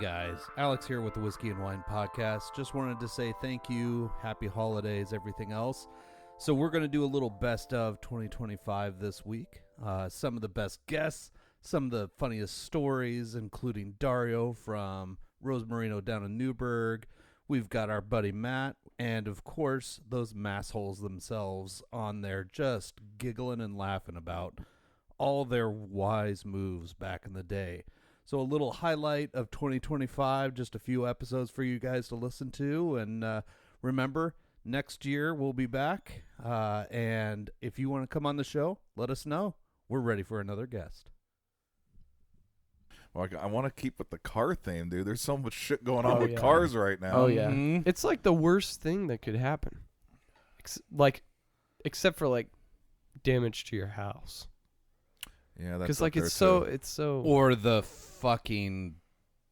guys, Alex here with the Whiskey and Wine podcast. Just wanted to say thank you, happy holidays, everything else. So we're going to do a little best of 2025 this week. Some of the best guests, some of the funniest stories, including Dario from Rosemarino down in Newburgh. We've got our buddy Matt, and of course, those Massholes themselves on there just giggling and laughing about all their wise moves back in the day. So a little highlight of 2025, just a few episodes for you guys to listen to. And remember, next year we'll be back. And if you want to come on the show, let us know. We're ready for another guest. Well, I want to keep with the car theme, dude. There's so much shit going on with cars right now. Oh, yeah. Mm-hmm. It's like the worst thing that could happen. Except for, like, damage to your house. Yeah, that's because like it's so or the fucking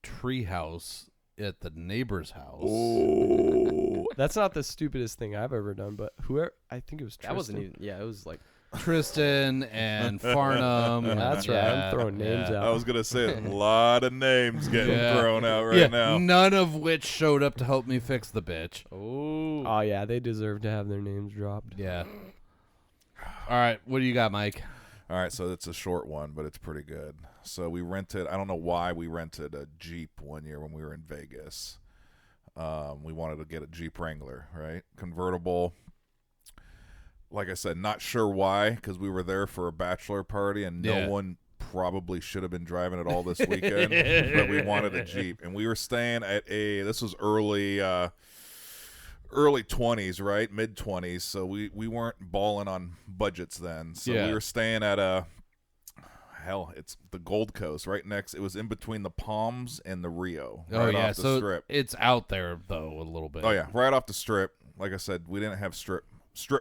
treehouse at the neighbor's house. Oh, that's not the stupidest thing I've ever done. But whoever, I think it was Tristan. That wasn't even. Yeah, it was like Tristan and Farnham. That's right. I'm throwing names out. I was gonna say a lot of names getting thrown out right now. None of which showed up to help me fix the bitch. Oh yeah, they deserve to have their names dropped. Yeah. All right, what do you got, Mike? All right, so it's a short one, but it's pretty good. So we rented, I don't know why we rented a Jeep one year when we were in Vegas. We wanted to get a Jeep Wrangler, right? Convertible. Like I said, not sure why, because we were there for a bachelor party, and no one probably should have been driving it all this weekend, but we wanted a Jeep. And we were staying at this was early 20s, right? Mid-20s. So we weren't balling on budgets then. So we were staying at it's the Gold Coast right next. It was in between the Palms and the Rio. Right off the strip. It's out there, though, a little bit. Oh, yeah. Right off the strip. Like I said, we didn't have strip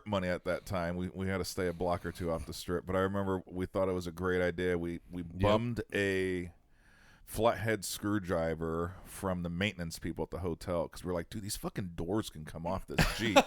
money at that time. We had to stay a block or two off the strip. But I remember we thought it was a great idea. We bummed a flathead screwdriver from the maintenance people at the hotel because we're like, dude, these fucking doors can come off this Jeep.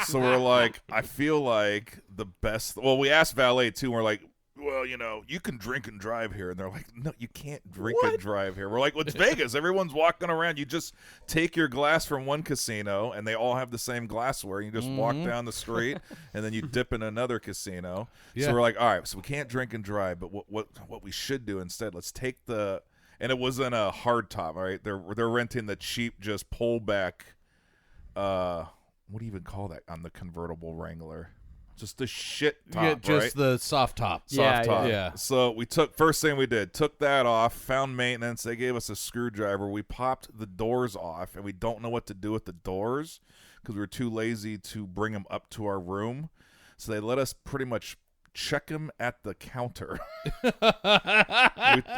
So we're like, I feel like the best. Well, we asked valet too. And we're like, well, you can drink and drive here. And they're like, no, you can't drink and drive here. We're like, well, it's Vegas. Everyone's walking around. You just take your glass from one casino, and they all have the same glassware. You just walk down the street, and then you dip in another casino. Yeah. So we're like, all right, so we can't drink and drive, but what we should do instead, let's take and it wasn't a hard top, all right? They're renting the cheap, just pull back, what do you even call that on the convertible Wrangler? Just the shit top, just the soft top. Soft top. Yeah. So first thing we did, took that off, found maintenance. They gave us a screwdriver. We popped the doors off, and we don't know what to do with the doors because we were too lazy to bring them up to our room. So they let us pretty much check them at the counter.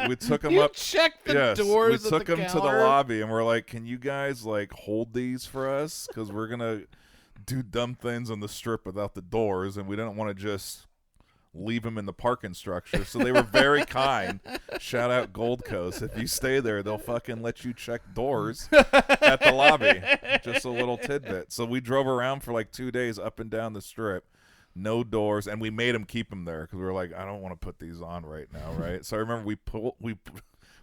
we took them up. Check the doors. We took them to the lobby, and we're like, "Can you guys hold these for us? Because we're gonna do dumb things on the strip without the doors, and we didn't want to just leave them in the parking structure." So they were very kind. Shout out Gold Coast. If you stay there, they'll fucking let you check doors at the lobby. Just a little tidbit. So we drove around for 2 days up and down the strip. No doors, and we made them keep them there because we were like, I don't want to put these on right now, right? So I remember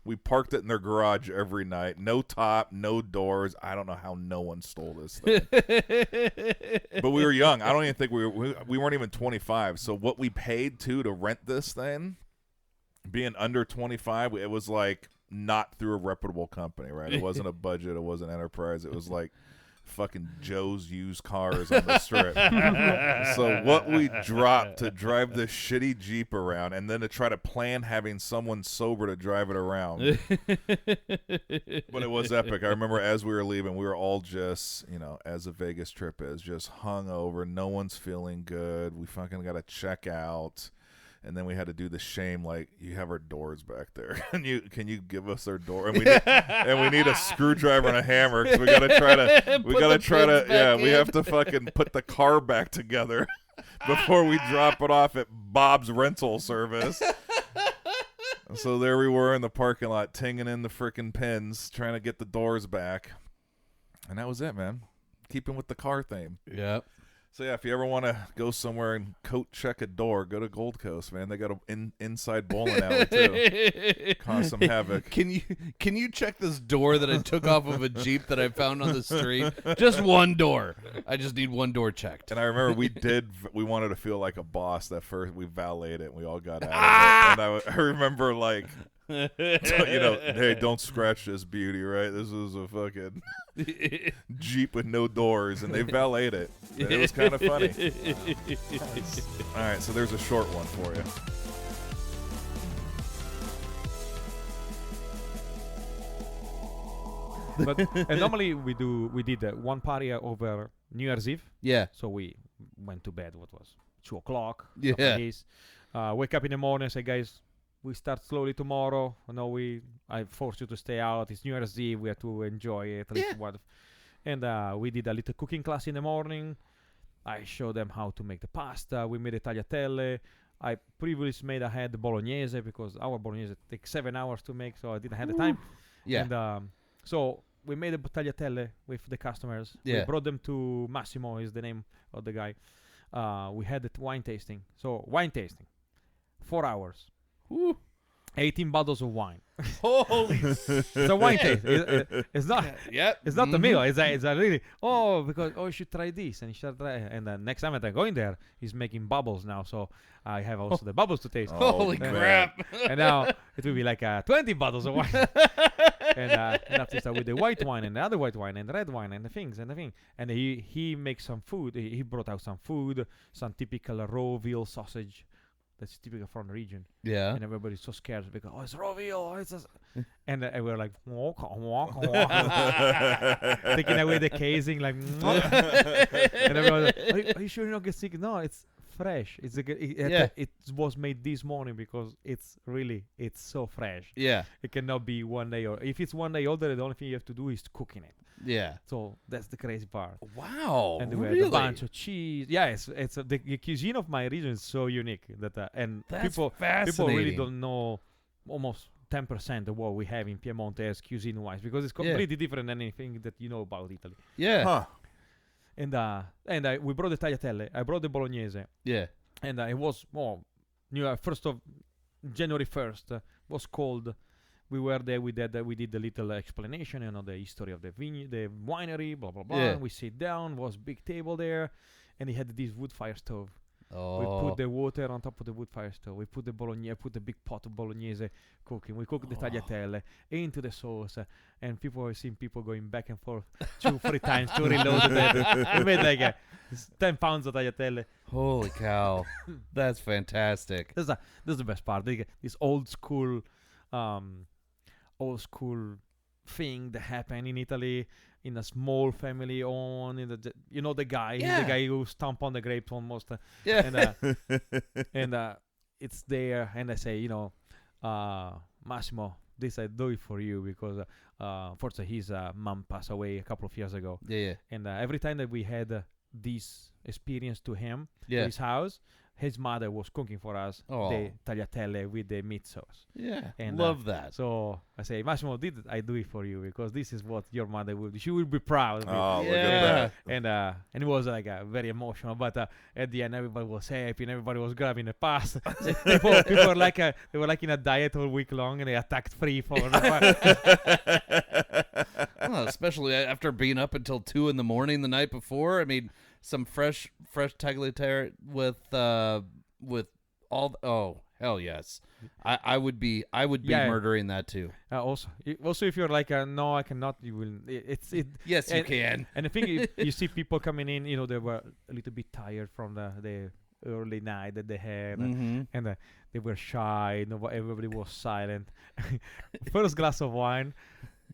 we parked it in their garage every night. No top, no doors. I don't know how no one stole this thing. But we were young. I don't even think we weren't even 25. So what we paid to rent this thing, being under 25, it was not through a reputable company, right? It wasn't a budget. It wasn't enterprise. It was fucking Joe's used cars on the strip. So what we dropped to drive this shitty Jeep around, and then to try to plan having someone sober to drive it around. But it was epic. I remember as we were leaving, we were all just, as a Vegas trip is, just hung over. No one's feeling good. We fucking got to check out. And then we had to do the shame, you have our doors back there. Can you give us our door? And we need a screwdriver and a hammer because we gotta try to we have to fucking put the car back together before we drop it off at Bob's rental service. So there we were in the parking lot, tinging in the frickin' pins, trying to get the doors back, and that was it, man. Keeping with the car theme. Yep. So yeah, if you ever want to go somewhere and coat check a door, go to Gold Coast, man. They got an inside bowling alley too. Cause some havoc. Can you check this door that I took off of a Jeep that I found on the street? Just one door. I just need one door checked. And I remember we wanted to feel like a boss. That first we valeted it and we all got out of it. And I remember like, hey, don't scratch this beauty, right? This is a fucking Jeep with no doors, and they valeted it. And it was kind of funny. All right, so there's a short one for you. But normally we did one party over New Year's Eve. Yeah. So we went to bed. What was 2 o'clock? Yeah. Wake up in the morning. Say, guys, we start slowly tomorrow. I force you to stay out. It's New Year's Eve. We have to enjoy it. And we did a little cooking class in the morning. I showed them how to make the pasta. We made the tagliatelle. I previously made ahead the bolognese because our bolognese takes 7 hours to make, so I didn't have the time. Yeah. And so we made the tagliatelle with the customers. Yeah. We brought them to Massimo, is the name of the guy. We had the wine tasting. So wine tasting, 4 hours. Woo. 18 bottles of wine. Holy. It's a wine taste. It's not. Yep. It's not a meal. It's a really. You should try this and you should try. And next time that I go in there, he's making bubbles now. So I have also the bubbles to taste. Holy crap! And now it will be like 20 bottles of wine. And after start with the white wine and the other white wine and the red wine and the things. And he makes some food. He brought out some food, some typical raw veal sausage. That's typical from the region. Yeah. And everybody's so scared because, it's raw veal. And we're like, taking away the casing, like, and everyone's like, are you sure you're not get sick? No, it's fresh. It was made this morning because it's so fresh. Yeah. It cannot be 1 day, or if it's 1 day older, the only thing you have to do is cooking it. Yeah. So that's the crazy part. Wow. And we really? had a bunch of cheese. Yeah, it's the cuisine of my region is so unique that people really don't know almost 10% of what we have in Piemonte as cuisine wise because it's completely different than anything that you know about Italy. Yeah. Huh. And we brought the tagliatelle. I brought the bolognese. Yeah. And it was January 1st was cold. We were there. We did the little explanation, the history of the winery, blah blah blah. Yeah. We sit down. Was big table there, and he had this wood fire stove. Oh. We put the water on top of the wood fire stove. We put the bolognese, put the big pot of bolognese cooking. We cooked the tagliatelle into the sauce, and I've seen people going back and forth 2-3 times to reload it. We made like 10 pounds of tagliatelle. Holy cow. That's fantastic. This is the best part. This old school thing that happened in Italy in a small family owned. The guy who stomp on the grapes almost. Yeah. And it's there, and I say, Massimo, this I do it for you because fortunately his mom passed away a couple of years ago. Yeah. And every time that we had this experience to him, to Yeah. his house, his mother was cooking for us the tagliatelle with the meat sauce. Yeah. And, love that. So I say, Massimo, I do it for you because this is what your mother would. She will be proud of Oh, it. look at that. And it was like very emotional. But at the end, everybody was happy and everybody was grabbing the pasta. people were like they were like in a diet all week long and they attacked free for Well, especially after being up until 2 a.m. the night before. I mean, some fresh tagliatelle with all. Oh, hell yes! I would be murdering that too. Also, if you're like, no, I cannot. You will. Yes, you can. And the thing you see people coming in. They were a little bit tired from the early night that they had, and they were shy. Everybody was silent. First glass of wine.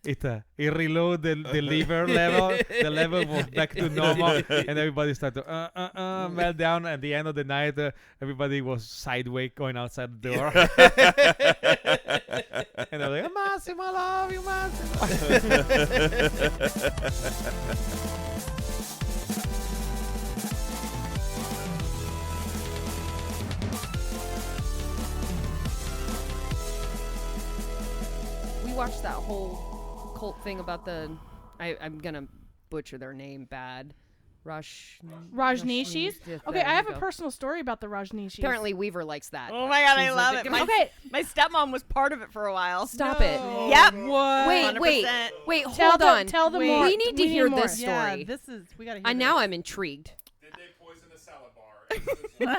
It reload the liver level. The level was back to normal, and everybody started to melt down. At the end of the night, everybody was sideways going outside the door. And they're like, Massimo, I love you, Massimo. We watched that whole cult thing about I'm gonna butcher their name bad. Rajneeshis. Okay, I have a personal story about the Rajneeshis. Apparently Weaver likes that. Oh my god, I She's love like, it. My stepmom was part of it for a while. Stop it. Yep. What? Wait, 100%. hold on. Tell them Wait. more. We need to hear more. this story. Yeah, we gotta hear Now I'm intrigued. Did they poison the salad bar?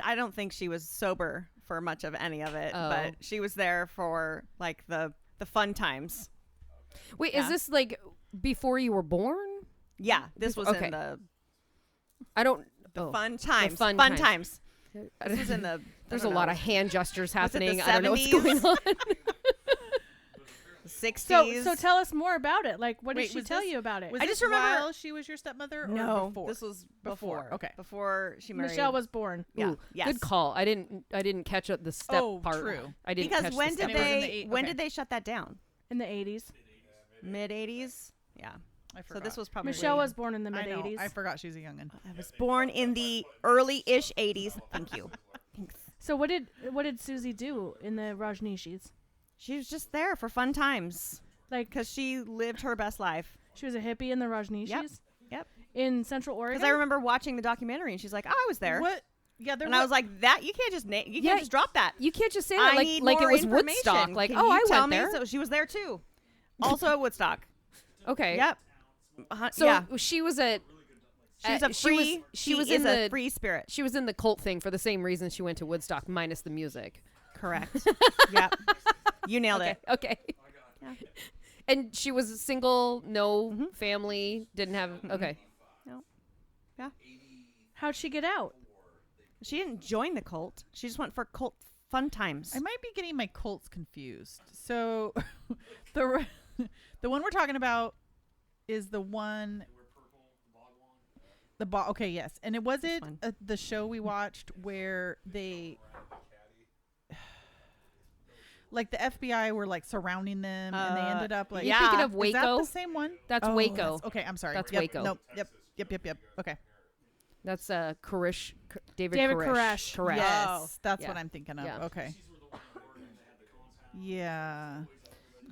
I don't think she was sober for much of any of it, but she was there for like the fun times. Wait, is this like before you were born? Yeah, this was Okay. in the I don't. fun times. The fun times. This was in the. There's a lot of hand gestures Was it the happening. I don't know what's 70s? going on. 60s. So tell us more about it. Like, what did Wait, she was tell this- you about it? Was I this just remember- while she was your stepmother or no, before? this was before. Okay. Before she married. Michelle was born. Yeah. Ooh, Yes. Good call. I didn't catch up the step Oh, part. true. I didn't Because catch when the did step it was in they the eight- when okay. did they shut that down? In the 80s. Mid 80s. Yeah. I So forgot. this was probably Michelle was born in the I mid know. 80s. I forgot she's a youngin. I was born in the early-ish 80s. Thank you. Thanks. So what did Susie do in the Rajneeshis? She was just there for fun times Like, because she lived her best life. she was a hippie in the Rajneeshis? Yep. In Central Oregon? Because I remember watching the documentary and she's like, "Oh, I was there," What? Yeah, there and I was like, "That you can't just you Yeah, can't just drop that." You can't just say I that need like it more was information. Woodstock. Like, Can oh, you I tell went me? there. So she was there too. Also at Woodstock. Okay. Yep. So yeah. she was at. She's a free. She was is in a the free spirit. She was in the cult thing for the same reason she went to Woodstock, minus the music. Correct. Yep. You nailed it. Okay. Yeah. And she was single, no family, didn't have. Okay. How'd she get out? She didn't join the cult. She just went for cult fun times. I might be getting my cults confused. So the one we're talking about is the one. Okay, yes, and it was it one. the show we watched where they, like the FBI were like surrounding them, and they ended up like. Are you thinking of Is that Waco? the same one? That's Oh, Waco. okay, I'm sorry. That's Yep, Waco. Nope. Yep. Okay. That's Koresh. David Koresh. Koresh. Yes, that's Yeah. what I'm thinking of. Yeah. Okay. Yeah.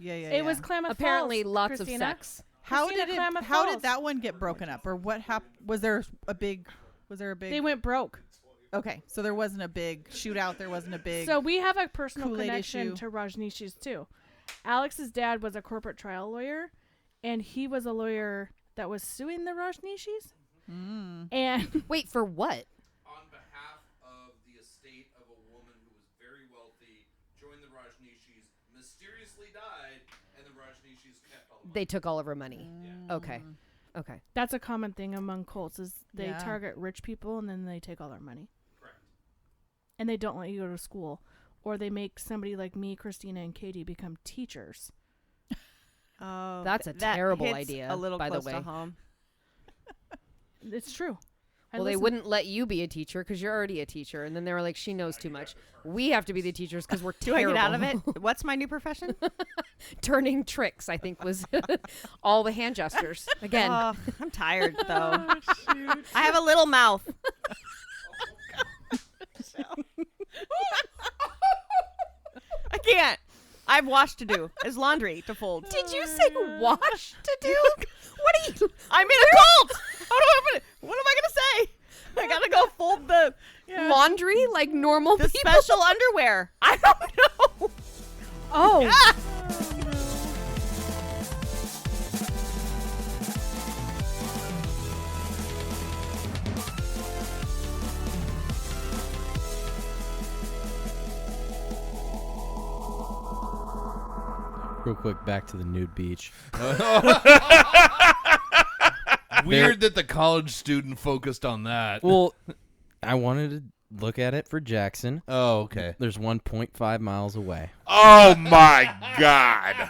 It was Klamath Apparently, Falls, lots Christina. of sex. How Christina did it? Klamath How Falls. did that one get broken up, or what happened? Was there a big? They went broke. Okay, so there wasn't a big shootout. There wasn't a big. So we have a personal Kool-Aid connection issue. to Rajneeshis too. Alex's dad was a corporate trial lawyer, and he was a lawyer that was suing the Rajneeshis. And Wait, for what? On behalf of the estate of a woman who was very wealthy, joined the Rajneeshis, mysteriously died, and the Rajneeshis kept all the money. They took all of her money. Okay. Okay. that's a common thing among cults is they Yeah. target rich people and then they take all their money. Correct. And they don't let you go to school. Or they make somebody like me, Christina, and Katie become teachers. Oh, That's a that terrible hits idea, A little by the close to way. home. It's true. I Well, they listened- wouldn't let you be a teacher because you're already a teacher. And then they were like, she knows too much. We have to be the teachers because we're Do terrible. I get out of it? What's my new profession? Turning tricks, I think, was all the hand gestures. Again. Oh, I'm tired though. I have a little mouth. I can't. I have wash to do. It's laundry to fold. Did you say wash to do? What are you? I'm in a cult. What am I gonna say? I gotta go fold the Laundry like normal the people? special underwear. I don't know. Oh. Real quick, back to the nude beach. Weird that the college student focused on that. Well, I wanted to look at it for Jackson. Oh, okay. There's 1.5 miles away. Oh my God!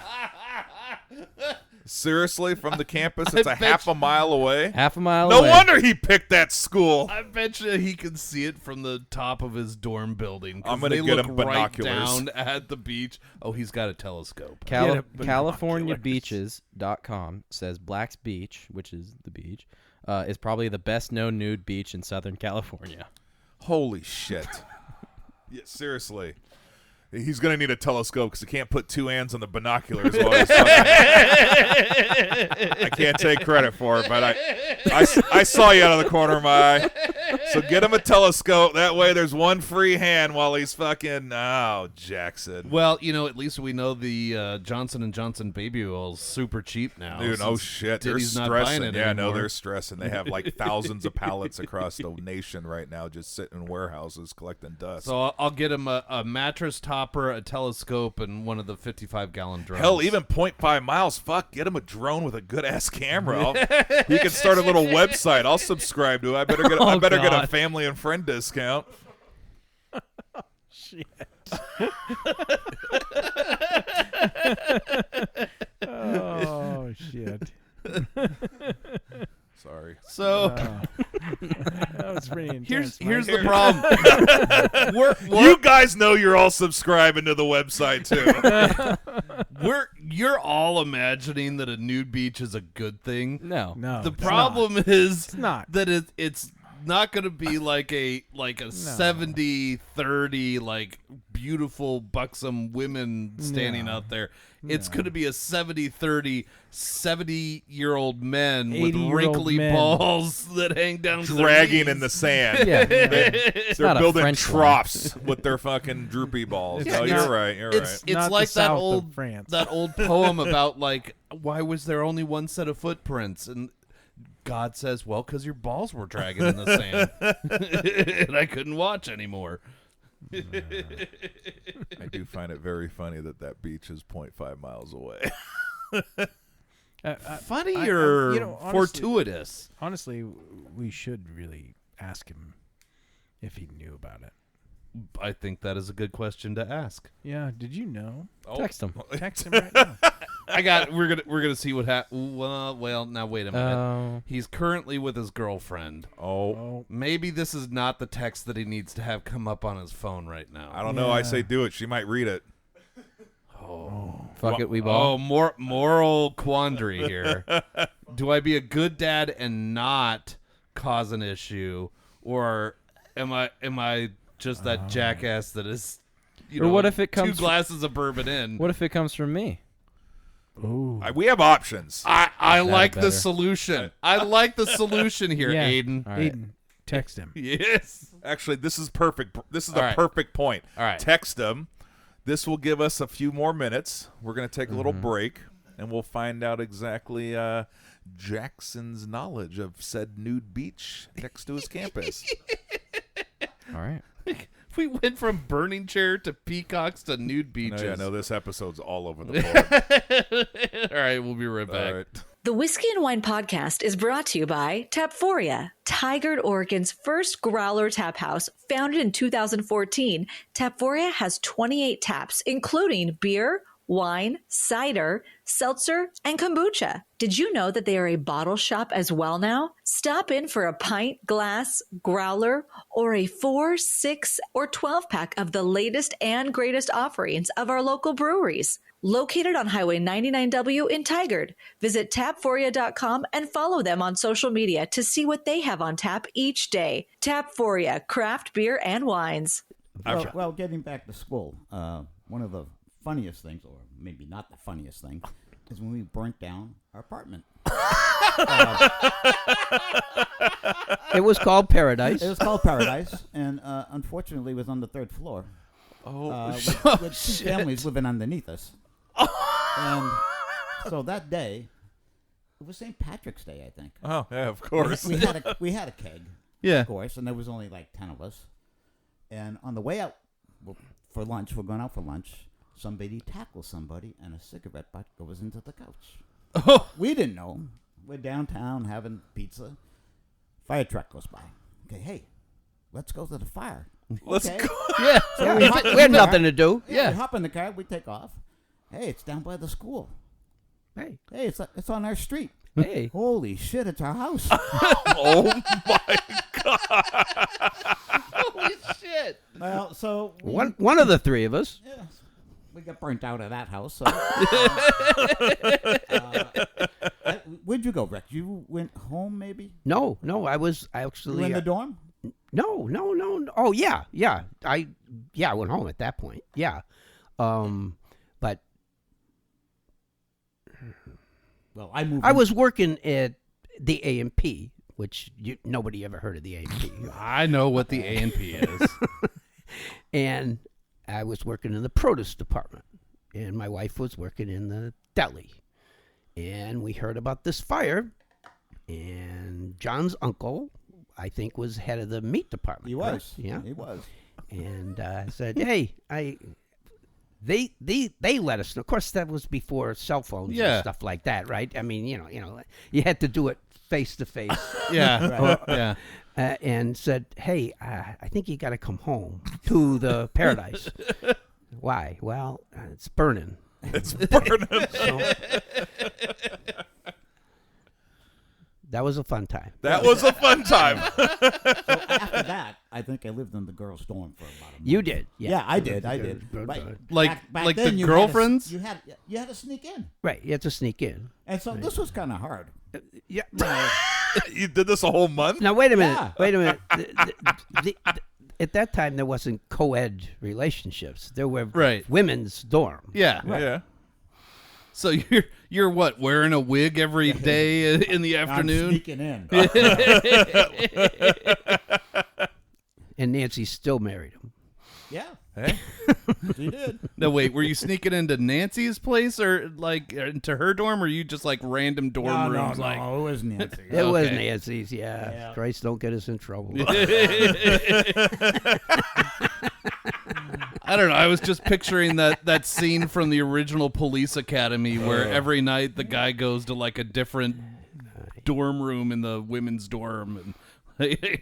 Seriously, from the campus, it's a half a mile away. Half a mile No away. wonder he picked that school. I bet you he can see it from the top of his dorm building. 'cause I'm gonna they get look him right binoculars. down at the beach. Oh, he's got a telescope. Cali- Get him CaliforniaBeaches.com says Black's Beach, which is the beach, is probably the best known nude beach in Southern California. Holy shit! Yeah, seriously. He's going to need a telescope because he can't put two hands on the binoculars while he's fucking. I can't take credit for it, but I saw you out of the corner of my eye. So get him a telescope. That way there's one free hand while he's fucking. Oh, Jackson. Well, at least we know the Johnson & Johnson baby oil's super cheap now. Dude, oh shit. They're Diddy's not buying stressing. it Yeah, no, anymore. they're stressing. They have like thousands of pallets across the nation right now just sitting in warehouses collecting dust. So I'll get him a mattress topper, a telescope, and one of the 55-gallon drones. Hell, even 0.5 miles. Fuck, get him a drone with a good-ass camera. He can start a little website. I'll subscribe to it. I better get a family and friend discount. Shit. Oh, shit. Sorry. So That was pretty intense. here's the problem. You guys know you're all subscribing to the website, too. You're all imagining that a nude beach is a good thing. No. No. The it's problem is It's not. that it's not going to be like a 70-30 like beautiful buxom women standing No. out there. It's going to be a 70-30 70-year-old men with 80-year-old wrinkly men. balls that hang down to their Dragging knees. in the sand. Yeah. They're not a building French one. troughs with their fucking droopy balls. It's No, not- you're right. You're It's right. Not like the that south of old France. poem about like why was there only one set of footprints, and God says, well, because your balls were dragging in the sand and I couldn't watch anymore. I do find it very funny that beach is 0.5 miles away. Funny I- or honestly- fortuitous? Honestly, we should really ask him if he knew about it. I think that is a good question to ask. Yeah, did you know? Text him. Text him right now. We're gonna see what happens. Well, now wait a minute. Oh. He's currently with his girlfriend. Oh, Maybe this is not the text that he needs to have come up on his phone right now. I don't know. I Yeah. say do it. She might read it. Fuck it, we ball. Oh, moral quandary here. Do I be a good dad and not cause an issue, or am I just that jackass that is? Or what if it comes two glasses of bourbon in? What if it comes from me? Ooh. We have options. I like the better? solution. I like the solution here, Yeah. Aiden. All right. Aiden, text him. Yes. Actually, this is perfect. This is All a right. perfect point. All right. Text them. This will give us a few more minutes. We're going to take a little break, and we'll find out exactly Jackson's knowledge of said nude beach next to his campus. All right. We went from burning chair to peacocks to nude beaches. No, yeah, no, this episode's all over the board. All right, we'll be right back. All right. The Whiskey and Wine podcast is brought to you by Tapforia, Tigard, Oregon's first growler tap house. Founded in 2014, Tapforia has 28 taps, including beer, wine, cider, seltzer, and kombucha. Did you know that they are a bottle shop as well now? Stop in for a pint, glass, growler, or a 4, 6, or 12-pack of the latest and greatest offerings of our local breweries. Located on Highway 99W in Tigard. Visit tapforia.com and follow them on social media to see what they have on tap each day. Tapforia, craft beer and wines. Well, getting back to school, one of the funniest things, or maybe not the funniest thing, is when we burnt down our apartment. It was called Paradise. It was called Paradise, and unfortunately, it was on the 3rd floor. With two families living underneath us. And so that day, it was St. Patrick's Day, I think. Oh, yeah, of course. We had a keg, of course, and there was only like 10 of us. And on the way out for lunch, we're going out for lunch, somebody tackles somebody, and a cigarette butt goes into the couch. Oh. We didn't know. We're downtown having pizza. Fire truck goes by. Okay, hey, let's go to the fire. Let's Okay. go. Yeah. So we hop in We had the car. nothing to do. We Yeah. hop in the car. We take off. Hey, it's down by the school. Hey. Hey, it's on our street. Hey. Holy shit, it's our house. Oh, my God. Holy shit. Well, so One of the three of us. yeah, we got burnt out of that house. So, where'd you go, Rex? You went home, maybe? No, I was You actually in the dorm? No. Oh yeah. I went home at that point. Yeah. But Well, I was working at the A&P, which nobody ever heard of the A&P. I know what the A&P is. And I was working in the produce department, and my wife was working in the deli. And we heard about this fire, and John's uncle, I think, was head of the meat department. He was. Yeah, he was. And I said, "Hey, they let us know." Of course, that was before cell phones and stuff like that, right? I mean, you had to do it face to face. Yeah, Right. Yeah. And said, "Hey, I think you got to come home to the paradise." Why? Well, it's burning. It's burning. That was a fun time. That was a fun time. So after that, I think I lived in the girls' dorm for about a month. You did, yeah. I did. Like back the then you girlfriends? you had to sneak in, Right, you had to sneak in. and so this was kind of hard. Yeah. You did this a whole month? Now wait a minute. Yeah. Wait a minute. At that time, there wasn't co-ed relationships. There were women's dorm. Yeah. Yeah. So you're what, wearing a wig every day in the afternoon? I'm sneaking in. And Nancy still married him. Yeah, Hey. she did. No, wait, were you sneaking into Nancy's place or like into her dorm, or you just like random dorm rooms? No, Like, it was Nancy. It was Okay. Nancy's, yeah. Christ, don't get us in trouble. I don't know. I was just picturing that scene from the original Police Academy where every night the guy goes to like a different dorm room in the women's dorm, and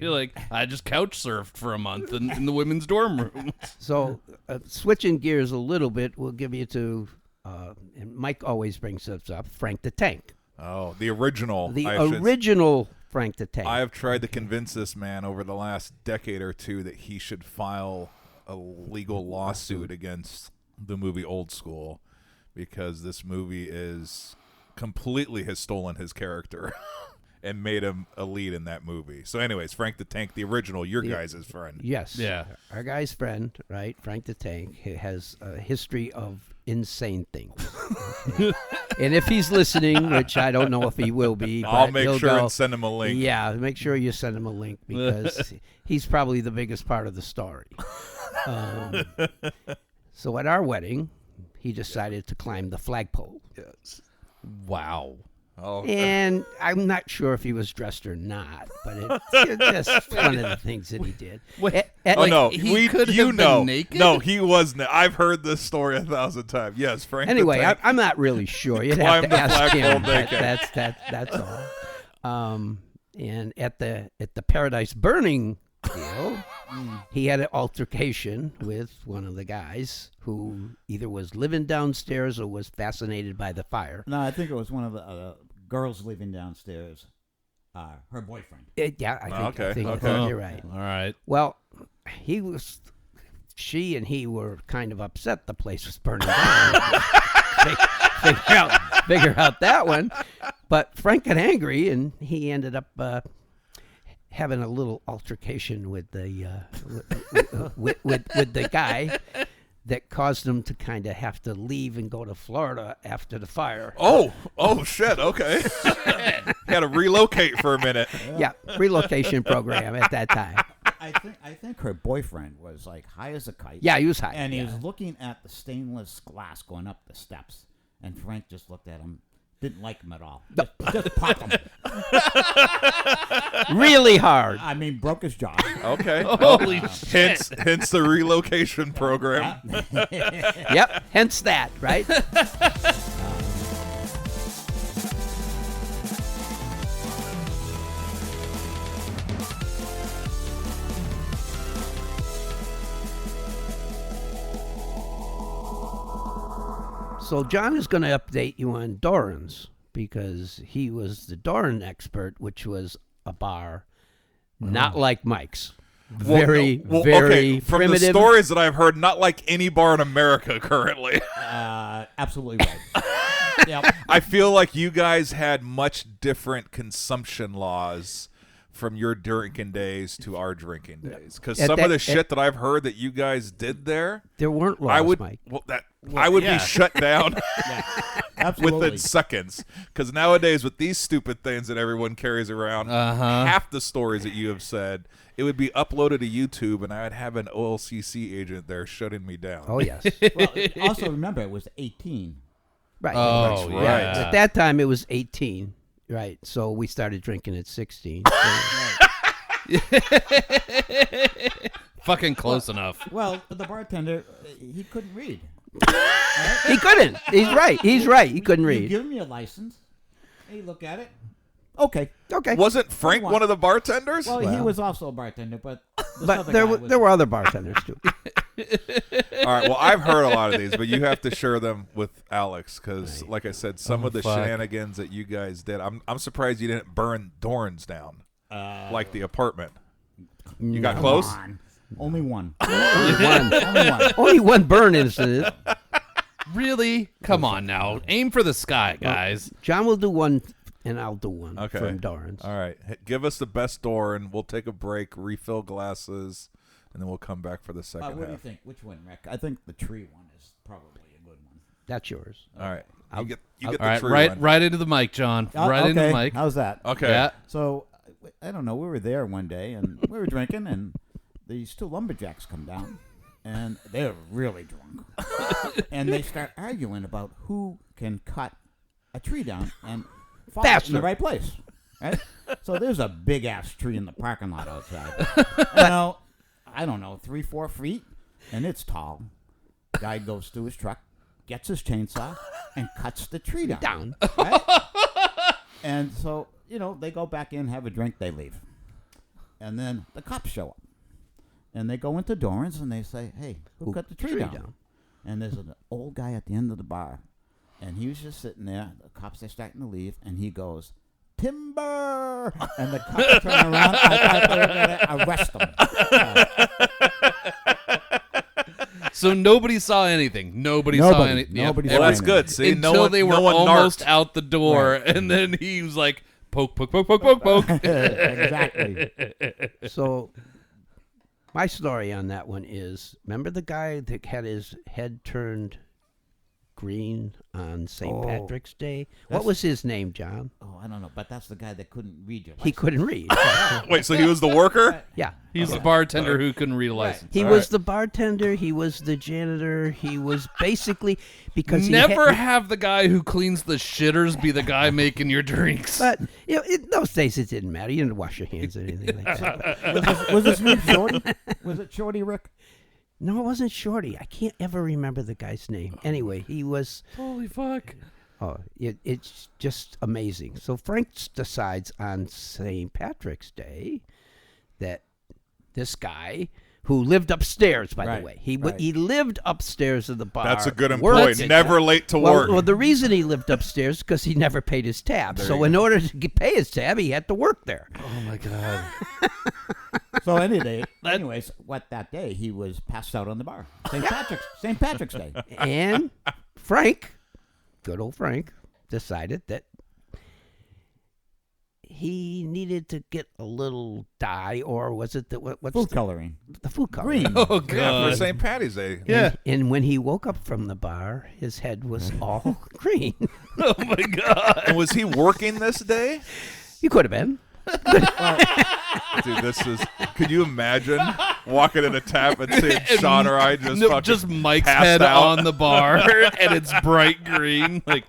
like, I just couch surfed for a month in the women's dorm room. So, switching gears a little bit, we'll give you to, and Mike always brings this up, Frank the Tank. Oh, the original. The original Frank the Tank. I have tried to convince this man over the last decade or two that he should file a legal lawsuit against the movie Old School, because this movie completely has stolen his character and made him a lead in that movie. So anyways, Frank the Tank, the original, your guys' friend. Yes. Yeah. Our guy's friend, right? Frank the Tank has a history of insane things. And if he's listening, which I don't know if he will be, I'll but make he'll sure go, and send him a link. Yeah, make sure you send him a link, because he's probably the biggest part of the story. So at our wedding, he decided to climb the flagpole. Yes. Wow. Oh, And I'm not sure if he was dressed or not, but it's just one of the things that he did. Wait, oh no, he could have been naked? No, he wasn't. I've heard this story 1,000 times. Yes, Frank. Anyway, the Tank. I'm not really sure. You'd have Climb to the ask him. flagpole naked. That's all. And at the Paradise Burning deal, he had an altercation with one of the guys who either was living downstairs or was fascinated by the fire. No, I think it was one of the girls living downstairs. Her boyfriend. I think you're right. All right. Well, she and he were kind of upset the place was burning down. figure out that one. But Frank got angry, and he ended up having a little altercation with the with the guy that caused him to kind of have to leave and go to Florida after the fire. Oh shit. Okay. Had to relocate for a minute. Yeah, relocation program at that time. I think her boyfriend was like high as a kite. Yeah, he was high. And he was looking at the stainless glass going up the steps, and Frank just looked at him. Didn't like him at all. Just pop him. Really hard. I mean, broke his jaw. Okay. Holy shit. Hence the relocation program. Yep, hence that, right? So John is going to update you on Doran's, because he was the Doran expert, which was a bar not like Mike's. Very okay. From primitive. the stories that I've heard, not like any bar in America currently. Absolutely right. Yep. I feel like you guys had much different consumption laws from your drinking days to our drinking days? Because At some that- of the shit that I've heard that you guys did there, There weren't laws, I would Mike. I would be shut down Absolutely. within seconds. Because nowadays, with these stupid things that everyone carries around, half the stories that you have said, it would be uploaded to YouTube, and I would have an OLCC agent there shutting me down. Oh, yes. Well, also remember, it was 18. Right. Oh, That's yeah. right. At that time, it was 18. Right. So we started drinking at 16. Fucking close enough. Well, the bartender, he couldn't read. He couldn't. He's right. He's right. He couldn't You read. give me a license. He look at it. Okay. Okay. Wasn't Frank one of the bartenders? Well, he was also a bartender, but this But other there guy were, was- there were other bartenders, too. All right. Well, I've heard a lot of these, but you have to share them with Alex because, like I said, some of the fuck. shenanigans that you guys did. I'm surprised you didn't burn Dorans down like the apartment. You got Come close. on. Only one. Only one. Only one. Only one burn incident. Really? Come on now. Aim for the sky, guys. John will do one, and I'll do one Okay. for Dorans. All right. Give us the best Doran. We'll take a break, refill glasses, and then we'll come back for the second What do you half. think? Which one, Rick? I think the tree one is probably a good one. That's yours. All right. I'll- You get All the right, tree right, one. right into the mic, John. Right into the okay. mic. How's that? Okay. Yeah. So, I don't know. We were there one day, and we were drinking, and these two lumberjacks come down, and they're really drunk. And they start arguing about who can cut a tree down and fall in Faster. the right place. Right? So there's a big-ass tree in the parking lot outside. You know, I don't know, 3-4 feet, and it's tall. Guy goes to his truck, gets his chainsaw, and cuts the tree down. Right? And so, you know, they go back in, have a drink, they leave. And then the cops show up. And they go into Doran's and they say, hey, who cut the tree down? And there's an old guy at the end of the bar. And he was just sitting there. The cops are starting to leave. And he goes, timber! And the cops turn around. I thought they were going to arrest them. So nobody saw anything. Nobody saw Nobody. anything. Nobody Well, saw that's anything. good. See, Until no one, they were no one almost narked. out the door, Right. and then he was like, poke, poke, poke, poke, poke, poke. Exactly. So my story on that one is, remember the guy that had his head turned green on St. Oh, Patrick's Day? What that's- was his name, John? Oh, I don't know. But that's the guy that couldn't read your He license. couldn't read. Wait, so he was the worker? Yeah. He's the bartender who couldn't read a license. He All was right. the bartender. He was the janitor. He was basically because Never he had, have the guy who cleans the shitters be the guy making your drinks. But you know, in those days it didn't matter. You didn't wash your hands or anything like that. Was his name Shorty? Was it Shorty, Rick? No, it wasn't Shorty. I can't ever remember the guy's name. Anyway, he was. Holy fuck. Oh, it's just amazing. So Frank decides on St. Patrick's Day that this guy who lived upstairs, by Right, the way, he right. he lived upstairs of the bar. That's a good worked employee. it. Never late to Well, work. well, the reason he lived upstairs is because he never paid his tab. There So you in go. order to pay his tab, he had to work there. Oh my god. So anyways, that day he was passed out on the bar. St. Patrick's Day. And Frank, good old Frank, decided that he needed to get a little dye, or was it what's Food the, coloring. the food coloring? Green. Oh yeah, for god. St. Patty's Day. Yeah. And when he woke up from the bar, his head was all green. Oh my god. And was he working this day? You could have been. Dude, this is. Could you imagine walking in a tap and seeing Sean or I just No, fucking just Mike's passed head out? on the bar and it's bright green. Like,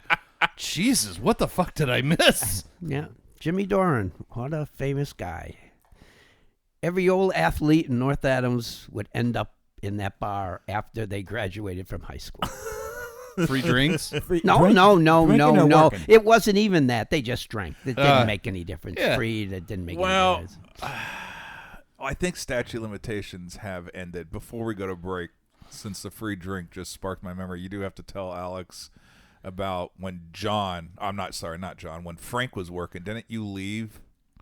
Jesus, what the fuck did I miss? Yeah. Jimmy Doran, what a famous guy. Every old athlete in North Adams would end up in that bar after they graduated from high school. Free drinks? No. Drinking or working? It wasn't even that. They just drank. It didn't Uh, make any difference. yeah. Free, that didn't make Well, any difference. I think statute limitations have ended. Before we go to break, since the free drink just sparked my memory, you do have to tell Alex about when when Frank was working. Didn't you leave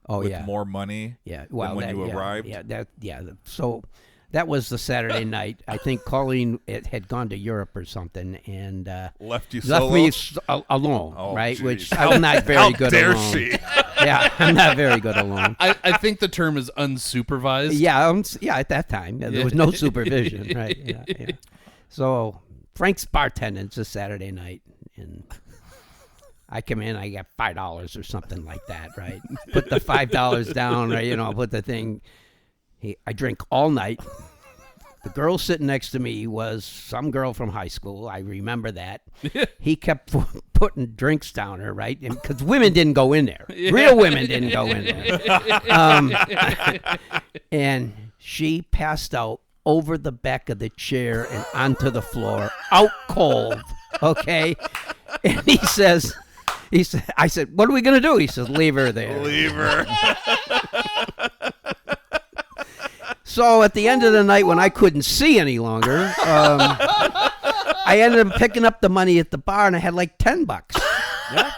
Oh, with yeah. more money Yeah. than when you arrived? Yeah. So That was the Saturday night. I think Colleen had gone to Europe or something and left you left solo? me alone, Oh, right? geez. Which I'm not very How good dare alone. she? Yeah, I'm not very good alone. I think the term is unsupervised. Yeah, at that time there was no supervision, right? Yeah. So Frank's bartending. It's a Saturday night, and I come in. I get $5 or something like that, right? Put the $5 down, right? You know, put the thing. I drink all night. The girl sitting next to me was some girl from high school. I remember that. He kept putting drinks down her, right? Because women didn't go in there. Real women didn't go in there. And she passed out over the back of the chair and onto the floor, out cold, okay? And I said, what are we going to do? He says, leave her there. Leave her. So at the end of the night, when I couldn't see any longer, I ended up picking up the money at the bar, and I had like $10. Yeah.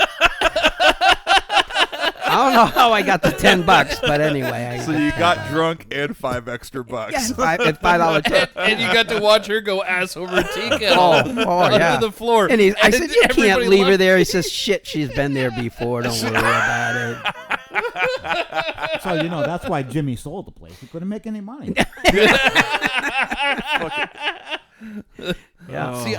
I don't know how I got the $10, but anyway. So you got drunk and $5 extra. Yeah, $5 tip. And you got to watch her go ass over tea kettle yeah. onto the floor. And I said, you can't leave her there. He says, says, shit, she's been there before. Don't worry about it. So, that's why Jimmy sold the place. He couldn't make any money. Yeah. See,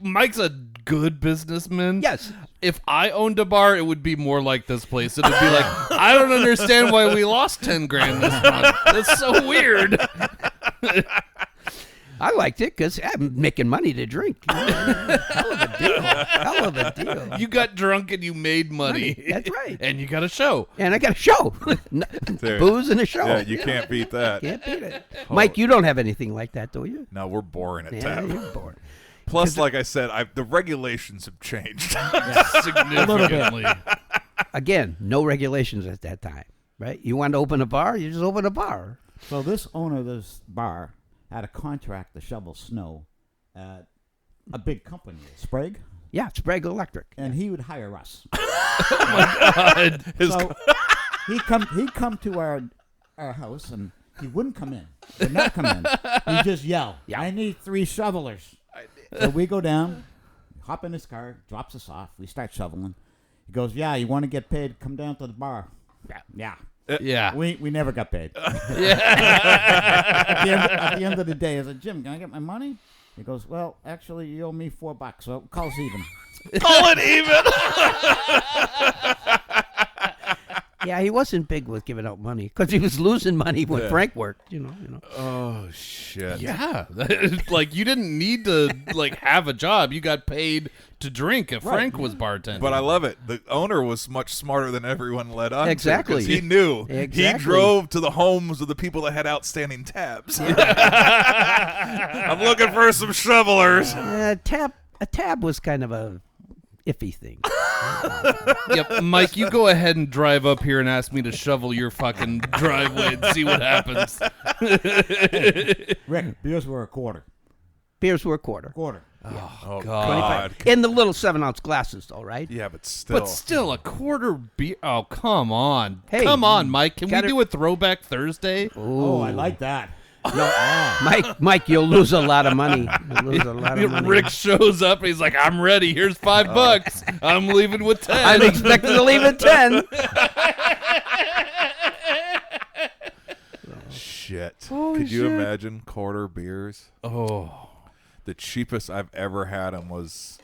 Mike's a good businessman. Yes. If I owned a bar, it would be more like this place. It would be like, I don't understand why we lost 10 grand this month. That's so weird. I liked it because I'm making money to drink. Hell of a deal. You got drunk and you made money. That's right. And you got a show. And I got a show. Booze and a show. Yeah, you can't beat that. Can't beat it. Mike, you don't have anything like that, do you? No, we're boring at Yeah, TAP. you're bored. Plus, like I said, the regulations have changed. Significantly. Again, no regulations at that time, right? You want to open a bar, you just open a bar. So this owner of this bar had a contract to shovel snow at a big company, Sprague. Yeah, Sprague Electric. And he would hire us. Oh, my God. So he'd come to our house, and he wouldn't come in. He would not come in. He'd just yell, I need 3 shovelers. So we go down, hop in his car, drops us off. We start shoveling. He goes, yeah, you want to get paid? Come down to the bar. Yeah. Yeah. We never got paid. Yeah. At the end of the day, I said, Jim, can I get my money? He goes, well, actually, you owe me $4, so call us even. Call it even. Yeah, he wasn't big with giving out money because he was losing money when Frank worked. You know. Oh shit. Yeah. Like, you didn't need to have a job. You got paid to drink if Frank was bartending. But I love it. The owner was much smarter than everyone let on. Exactly. He knew. Exactly. He drove to the homes of the people that had outstanding tabs. I'm looking for some shovelers. A tab was kind of a iffy thing. Yep, Mike, you go ahead and drive up here and ask me to shovel your fucking driveway and see what happens. Rick, beers were a quarter. Beers were a quarter. Oh, God. In the little 7-ounce glasses, though, right? Yeah, but still. But still, a quarter beer. Oh, come on. Hey, come on, Mike. Can we gotta- do a Throwback Thursday? Oh, I like that. Mike, you'll lose a lot of money. You'll lose a lot of money. Rick shows up and he's like, I'm ready. Here's $5. I'm leaving with 10. I'm expecting to leave at 10. Shit. Holy Could you shit. imagine quarter beers? Oh. The cheapest I've ever had them was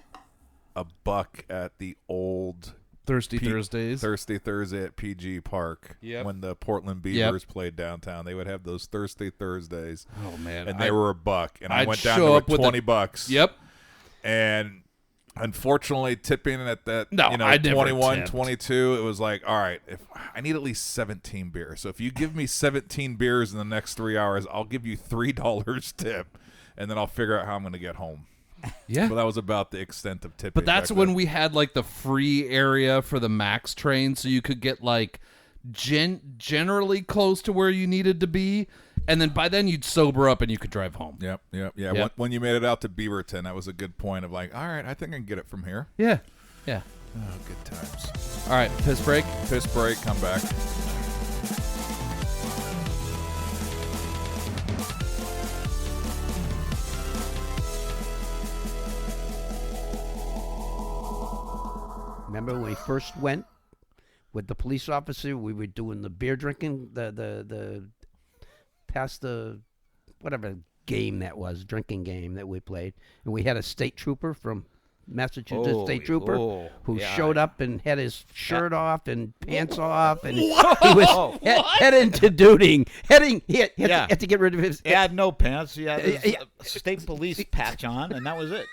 $1 at the old Thirsty Thursdays. Thirsty Thursday at PG Park. Yep. When the Portland Beavers played downtown, they would have those Thirsty Thursdays. Oh, man. And they were $1. And I I'd went down show to up with $20. Yep. And unfortunately, tipping at that, No, I never 21, tipped. 22, it was like, all right, if I need at least 17 beers. So if you give me 17 beers in the next 3 hours, I'll give you $3 tip, and then I'll figure out how I'm going to get home. Yeah. But that was about the extent of tipping. But that's back when then. we had the free area for the Max train, so you could get generally close to where you needed to be, and then by then you'd sober up and you could drive home. Yep. When you made it out to Beaverton, that was a good point of all right, I think I can get it from here. Yeah. Oh, good times. All right, piss break. Piss break, come back. Remember when we first went with the police officer? We were doing the beer drinking, the past the whatever game that was, drinking game that we played, and we had a state trooper from Massachusetts state trooper who showed up and had his shirt off and pants off, and he was heading to duty. He had to get rid of his. He had no pants. He had his state police patch on, and that was it.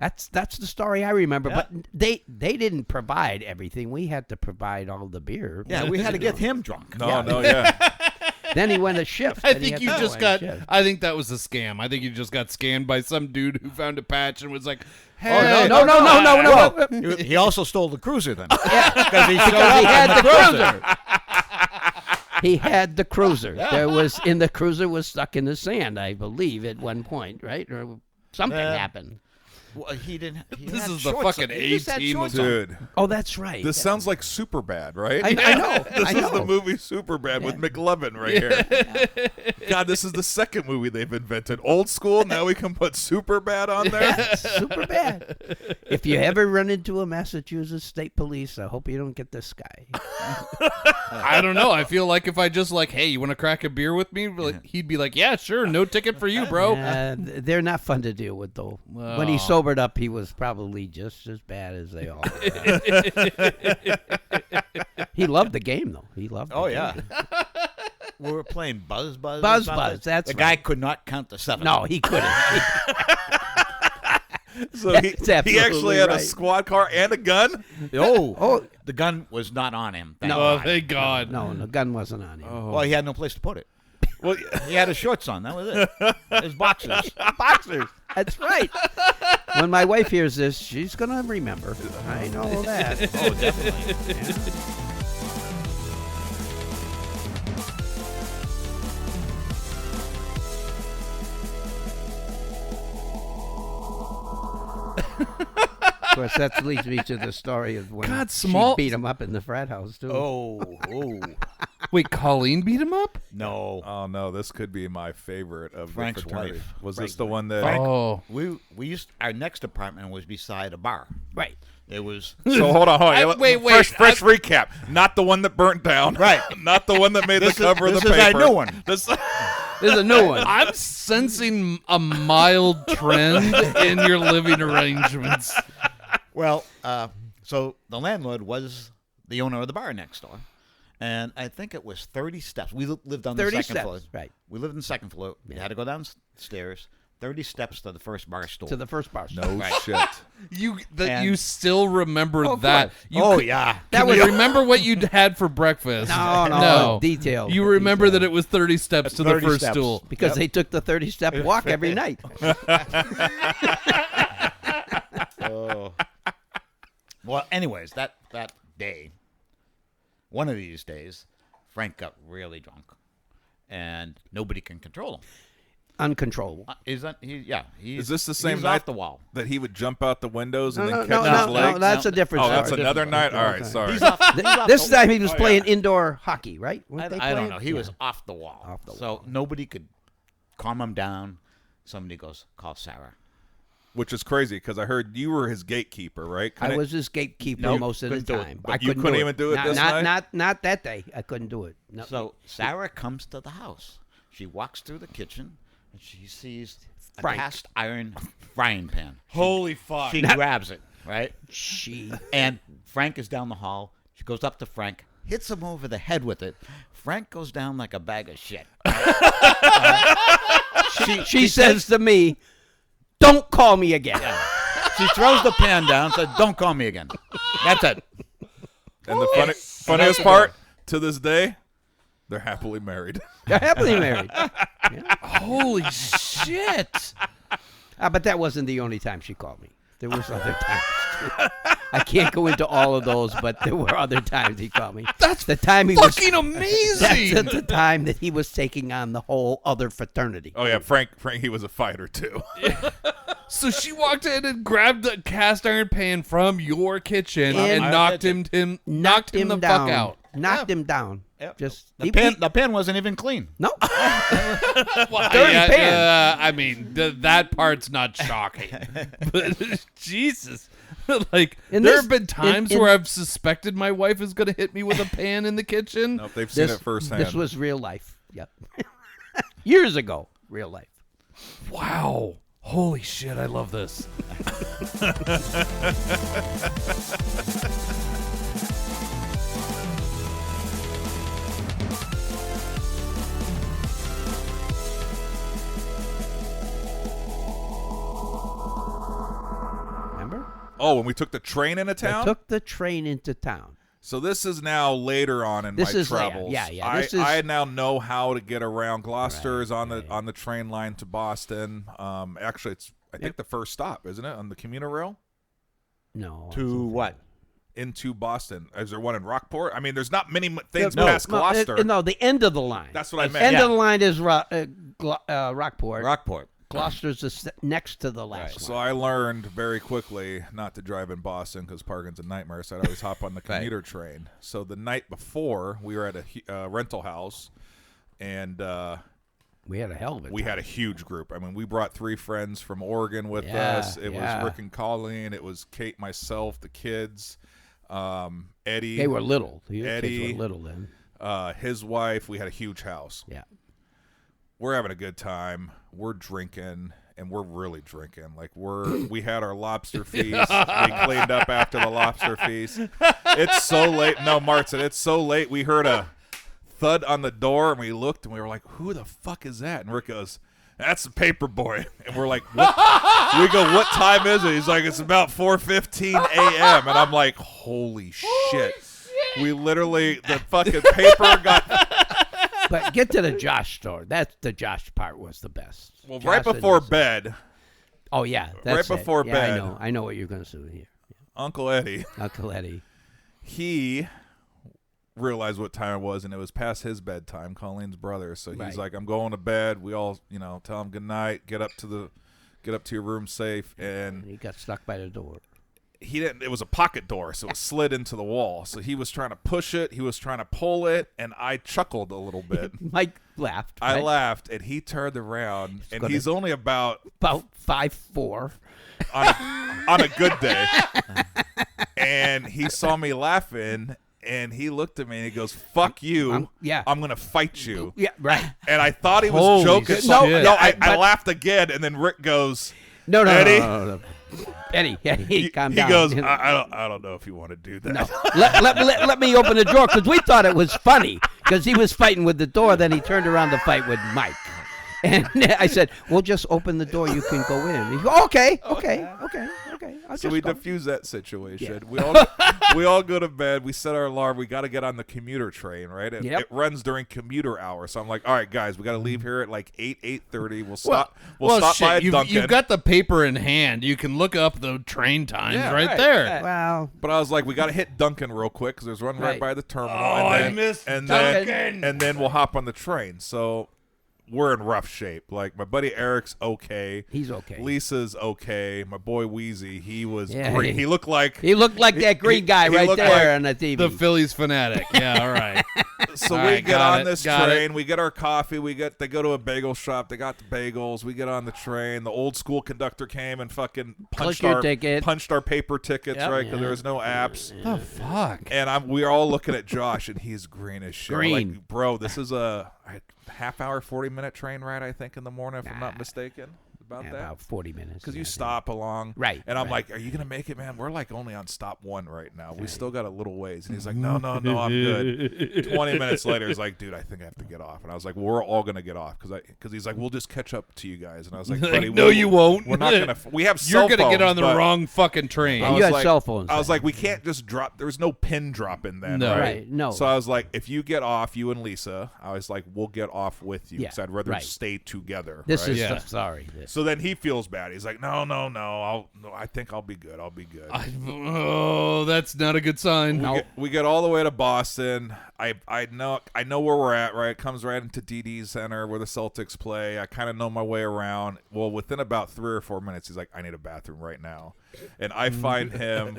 That's the story I remember. But they didn't provide everything. We had to provide all the beer. Yeah, we had to get him drunk. Then he went a shift. I think you just got. I think that was a scam. I think you just got scammed by some dude who found a patch and was like, "Hey, no. He also stole the cruiser then. Because he had the cruiser. He had the cruiser. There was the cruiser was stuck in the sand, I believe, at one point, right? Or something happened. Well, he didn't. This is the fucking A-team of dude. Oh, that's right. This sounds like Superbad, right? I know. This is the movie Superbad with McLovin right here. God, this is the second movie they've invented. Old school. Now we can put Superbad on there. Superbad. If you ever run into a Massachusetts State Police, I hope you don't get this guy. I don't know. I feel like if I just like, hey, you want to crack a beer with me? Like, he'd be like, yeah, sure, no ticket for you, bro. They're not fun to deal with, though. When he sobered up, he was probably just as bad as they all are. He loved the game, though. He loved the game. We were playing Buzz. That's the guy could not count to 7. No, he couldn't. So he actually had a squad car and a gun? The gun was not on him. Thank God. No, the gun wasn't on him. Well, he had no place to put it. Well, he had his shorts on. That was it. His boxers. That's right. When my wife hears this, she's going to remember. I know that. Oh, definitely. Of course, that leads me to the story of when she beat him up in the frat house, too. Oh. Wait, Colleen beat him up? No. Oh, no, this could be my favorite of Frank's the fraternity. wife. Was this the one that... Frank, we used, our next apartment was beside a bar. Right. It was... So, hold on. Wait. Fresh recap. Not the one that burnt down. Right. Not the one that made the cover of the paper. This is our new one. This is a new one. I'm sensing a mild trend in your living arrangements. Well, so the landlord was the owner of the bar next door. And I think it was 30 steps. We lived on the second floor. Right. We lived on the second floor. We had to go downstairs. 30 steps to the first bar stool. To the first bar stool. No shit. You still remember that? Yeah. That was remember what you had for breakfast? No. Detail. You remember that it was 30 steps to the first stool because they took the 30-step walk every night. Well, anyways, that day, one of these days, Frank got really drunk, and nobody can control him. Uncontrollable. Is this the same he's night off the wall? that he would jump out the windows and then No, catch his legs? No, that's a different story. Oh, that's another night? All right, sorry. This time he was playing indoor hockey, right? I don't know. He was off the wall. So nobody could calm him down. Somebody goes, call Sarah. Which is crazy because I heard you were his gatekeeper, right? I was his gatekeeper most of the time. But you couldn't even do it this night? Not that day. I couldn't do it. No. So Sarah comes to the house. She walks through the kitchen, and she sees a Frank. cast iron frying pan. Holy fuck. She grabs it, right? And Frank is down the hall. She goes up to Frank, hits him over the head with it. Frank goes down like a bag of shit. She says to me, "Don't call me again." She throws the pan down and says, "Don't call me again." That's it. And the funniest part, to this day, they're happily married. They're happily married. Holy shit. But that wasn't the only time she called me. There was other times, too. I can't go into all of those, but there were other times he called me. That's the time he fucking amazing. That's the time that he was taking on the whole other fraternity. Oh, yeah, Frank, he was a fighter, too. So she walked in and grabbed the cast iron pan from your kitchen and knocked him the fuck out. Knocked him down. Yep. Just The pen wasn't even clean. No. Well, Dirty pan. I mean, that part's not shocking. But Jesus. Like, there have been times where I've suspected my wife is going to hit me with a pan in the kitchen. Nope, they've seen it firsthand. This was real life. Yep. Years ago, real life. Wow. Holy shit, I love this. Remember? Oh, when we took the train into town? I took the train into town. So this is now later on in my travels. I now know how to get around. Gloucester is on the train line to Boston. Actually, it's I think the first stop, isn't it, on the commuter rail? No. To what? Into Boston. Is there one in Rockport? I mean, there's not many things past Gloucester. No, the end of the line. That's what I meant. End of the line is Rockport. Rockport. Gloucester's next to the last one. So I learned very quickly not to drive in Boston because parking's a nightmare, so I'd always hop on the commuter train. So the night before, we were at a rental house, and we had a hell of a time. We had a huge group. I mean, we brought 3 friends from Oregon with us. It was Rick and Colleen. It was Kate, myself, the kids, Eddie. They were little. Eddie, kids were little then. His wife. We had a huge house. Yeah. We're having a good time. We're drinking, and we're really drinking. Like we had our lobster feast. We cleaned up after the lobster feast. It's so late. No, Martin, it's so late. We heard a thud on the door, and we looked, and we were like, "Who the fuck is that?" And Rick goes, "That's the paper boy." And we're like, "What?" We go, "What time is it?" He's like, "It's about 4:15 a.m." And I'm like, "Holy shit!" We literally the fucking paper got. But get to the Josh story. That's the Josh part was the best. Well, Josh right before bed. Oh yeah, right before bed. I know what you're going to say here. Uncle Eddie. He realized what time it was, and it was past his bedtime, Colleen's brother. So he's like, "I'm going to bed." We all, tell him good night. Get up to your room safe. And he got stuck by the door. He didn't. It was a pocket door, so it slid into the wall. So he was trying to push it. He was trying to pull it, and I chuckled a little bit. Mike laughed. I laughed, and he turned around, and he's only about 5'4" on a good day. And he saw me laughing, and he looked at me and he goes, "Fuck you! I'm gonna fight you." Yeah, right. And I thought he was joking. I laughed again, and then Rick goes, "No, Eddie." No. Eddie, calm down. He goes, I don't know if you want to do that. No. Let me open the door, because we thought it was funny, because he was fighting with the door, then he turned around to fight with Mike. And I said, "We'll just open the door. You can go in." He goes, Okay. So we diffuse that situation. Yeah. We all go to bed. We set our alarm. We got to get on the commuter train, right? It runs during commuter hours. So I'm like, "All right, guys, we got to leave here at like 8:30. We'll stop. We'll stop by a Dunkin'." You've got the paper in hand. You can look up the train times right there. Wow. But I was like, we got to hit Dunkin' real quick because there's one right by the terminal. I missed Dunkin'. And then we'll hop on the train. So we're in rough shape. Like, my buddy Eric's okay. He's okay. Lisa's okay. My boy Wheezy, he was green. He looked like that green guy right there on the TV. The Phillies fanatic. Yeah, all right. So we get on this train. We get our coffee. They go to a bagel shop. They got the bagels. We get on the train. The old school conductor came and fucking punched our paper tickets, right? Because there was no apps. The fuck? And we're all looking at Josh, and he's green as shit. We're like, "Bro, this is a half-hour, 40-minute train ride, I think, in the morning, if I'm not mistaken." About 40 minutes. Because you stop along. Right. And I'm like, "Are you going to make it, man? We're like only on stop 1 right now. We still got a little ways." And he's like, No, I'm good. 20 minutes later, he's like, "Dude, I think I have to get off." And I was like, "We're all going to get off." Because he's like, "We'll just catch up to you guys." And I was like, "Buddy, no, you won't. We're not going to. We have cell phones." You're going to get on the wrong fucking train. You had cell phones. I was like, "We can't just drop. There was no pin drop in then." No. Right? No. So I was like, "If you get off, you and Lisa," I was like, "We'll get off with you because I'd rather stay together." This right? is sorry. So then he feels bad. He's like, no, I think I'll be good. Oh, that's not a good sign. We get all the way to Boston. I know where we're at, right? It comes right into DD Center where the Celtics play. I kind of know my way around. Well, within about 3 or 4 minutes, he's like, I need a bathroom right now. And I find him,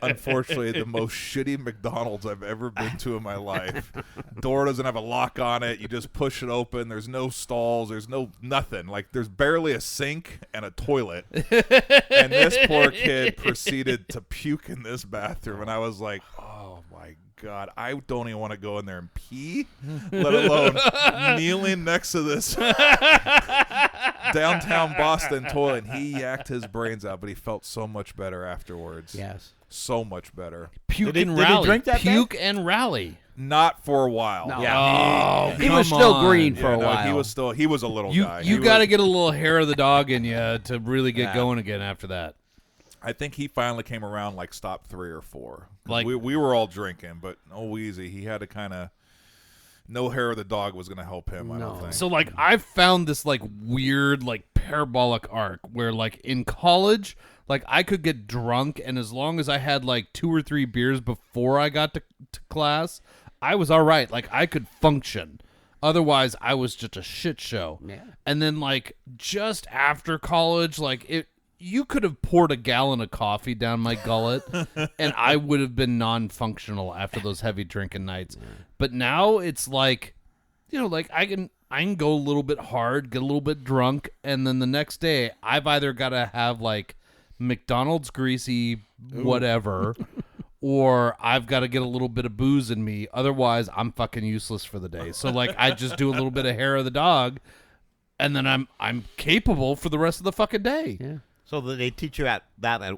unfortunately, the most shitty McDonald's I've ever been to in my life. Door doesn't have a lock on it. You just push it open. There's no stalls. There's no nothing. Like, there's barely a sink and a toilet. And this poor kid proceeded to puke in this bathroom. And I was like, oh, my God, I don't even want to go in there and pee, let alone kneeling next to this downtown Boston toilet. He yacked his brains out, but he felt so much better afterwards. Yes. So much better. Puke Did and he rally. drink that Puke day? and rally. Not for a while. No. Yeah. He was still green for a no, while. he was a little guy. You got to get a little hair of the dog in you to really get going again after that. I think he finally came around like stop 3 or 4. Like we were all drinking, but easy. He had to kind of. No hair of the dog was going to help him. I don't think. So like I've found this like weird like parabolic arc where like in college like I could get drunk, and as long as I had like 2 or 3 beers before I got to class, I was all right. Like I could function. Otherwise, I was just a shit show. Yeah. And then like just after college, like you could have poured a gallon of coffee down my gullet and I would have been non-functional after those heavy drinking nights. Yeah. But now it's like, like I can go a little bit hard, get a little bit drunk, and then the next day I've either got to have like McDonald's greasy whatever or I've got to get a little bit of booze in me. Otherwise, I'm fucking useless for the day. So like I just do a little bit of hair of the dog and then I'm capable for the rest of the fucking day. Yeah. So they teach you at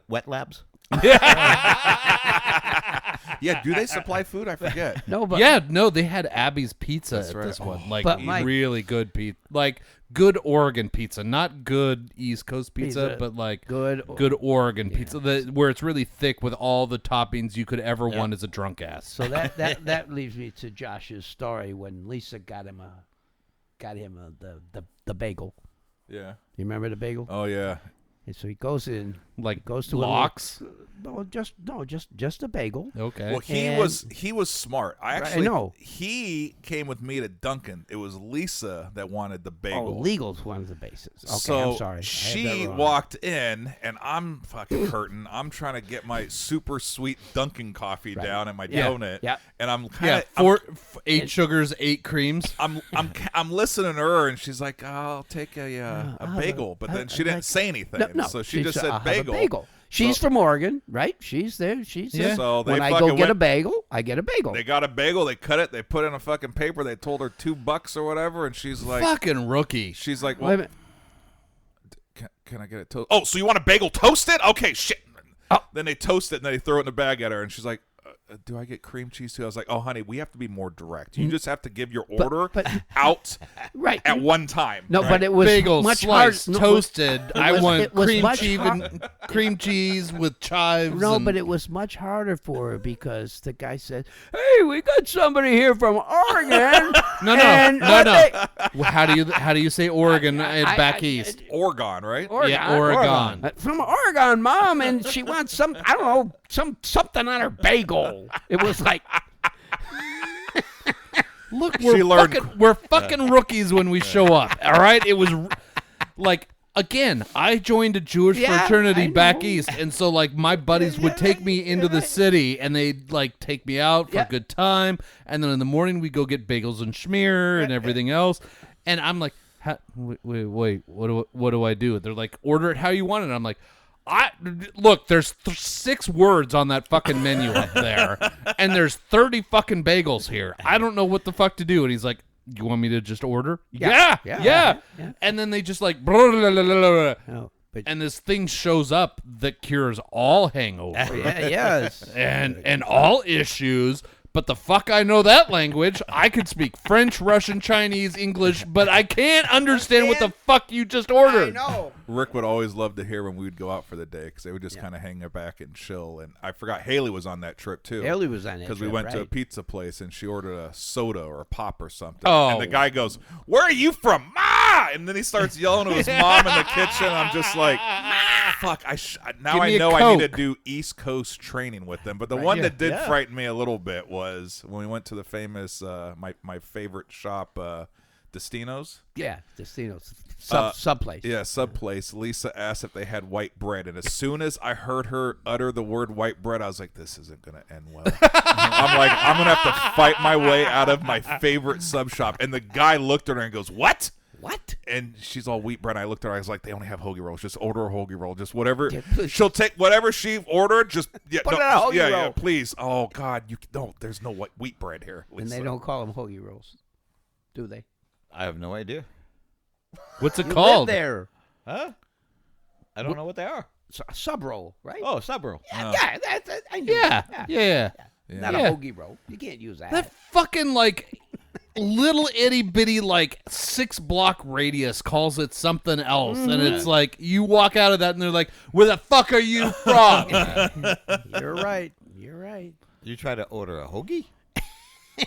Wet Labs? Yeah, do they supply food? I forget. No, but they had Abby's Pizza at this one. Like But Mike- really good pizza. Like good Oregon pizza, not good East Coast pizza, but like good Oregon pizza where it's really thick with all the toppings you could ever want as a drunk ass. So that leads me to Josh's story when Lisa got him the bagel. Yeah. You remember the bagel? Oh yeah. And so he goes in, like goes to Locks. Just a bagel. Okay. Well, he was smart. I know. He came with me to Dunkin'. It was Lisa that wanted the bagel. Oh, Legal's one of the bases. Okay, so I'm sorry. She walked in, and I'm fucking hurting. I'm trying to get my super sweet Dunkin' coffee down and my donut. Yeah. And I'm kind of 8 sugars, 8 creams. I'm listening to her, and she's like, "I'll take a bagel," but then she didn't say anything. No, so she just said I'll have a bagel. bagel. She's from Oregon, right? She's there. So when I go get a bagel, I get a bagel. They got a bagel. They cut it. They put it in a fucking paper. They told her $2 or whatever, and she's like, "Fucking rookie." She's like, Wait a "Well, minute. can I get it toasted? Oh, so you want a bagel toasted? Okay, shit." Then they toast it and then they throw it in the bag at her, and she's like, "Do I get cream cheese too?" I was like, "Oh, honey, we have to be more direct. You just have to give your order out right at one time." No, right? but it was bagel much sliced, harder. toasted. I want much cream cheese with chives. No, but it was much harder for her because the guy said, "Hey, we got somebody here from Oregon." No. How do you say Oregon back east? Oregon, right? Oregon, Yeah, Oregon. From Oregon, Mom, and she wants something on her bagel. It was like, look, we're fucking rookies when we show up. All right, it was like. Again, I joined a Jewish fraternity back east, and so like my buddies would take me into the city, and they'd like take me out for a good time, and then in the morning we go get bagels and schmear and everything else, and I'm like, wait, what do I do? They're like, order it how you want it. And I'm like, look, there's 6 words on that fucking menu up there, and there's 30 fucking bagels here. I don't know what the fuck to do, and he's like, you want me to just order? Yeah. And then they just like, blah, blah, blah, blah, blah. And this thing shows up that cures all hangover. Yes. and all issues. But the fuck I know that language. I could speak French, Russian, Chinese, English, but I can't understand what the fuck you just ordered. I know. Rick would always love to hear when we would go out for the day because they would just kind of hang back and chill. And I forgot Haley was on that trip too. Haley was on that because we trip, went to a right. pizza place and she ordered a soda or a pop or something. Oh. And the guy goes, "Where are you from, Mom?" Ma! And then he starts yelling to his mom in the kitchen. I'm just like, fuck. Now I know I need to do East Coast training with them. But the one that did frighten me a little bit was when we went to the famous, my favorite shop, Destino's. Yeah, Destino's. Sub place. Yeah, sub place. Lisa asked if they had white bread, and as soon as I heard her utter the word white bread, I was like, this isn't going to end well. I'm like, I'm going to have to fight my way out of my favorite sub shop. And the guy looked at her and goes, what? What? And she's all wheat bread. I looked at her. I was like, they only have hoagie rolls. Just order a hoagie roll. Just whatever. She'll take whatever she ordered. Just put it in a hoagie roll. Yeah, please. Oh, God. There's no wheat bread here. Lisa. And they don't call them hoagie rolls, do they? I have no idea. What's it called? Live there. Huh? I don't know what they are. Sub roll, right? Oh, sub roll. Yeah, I knew that. Yeah. Not a hoagie roll. You can't use that. That fucking like little itty bitty like 6-block radius calls it something else, and it's like you walk out of that and they're like, "Where the fuck are you from?" You're right. You're right. You try to order a hoagie?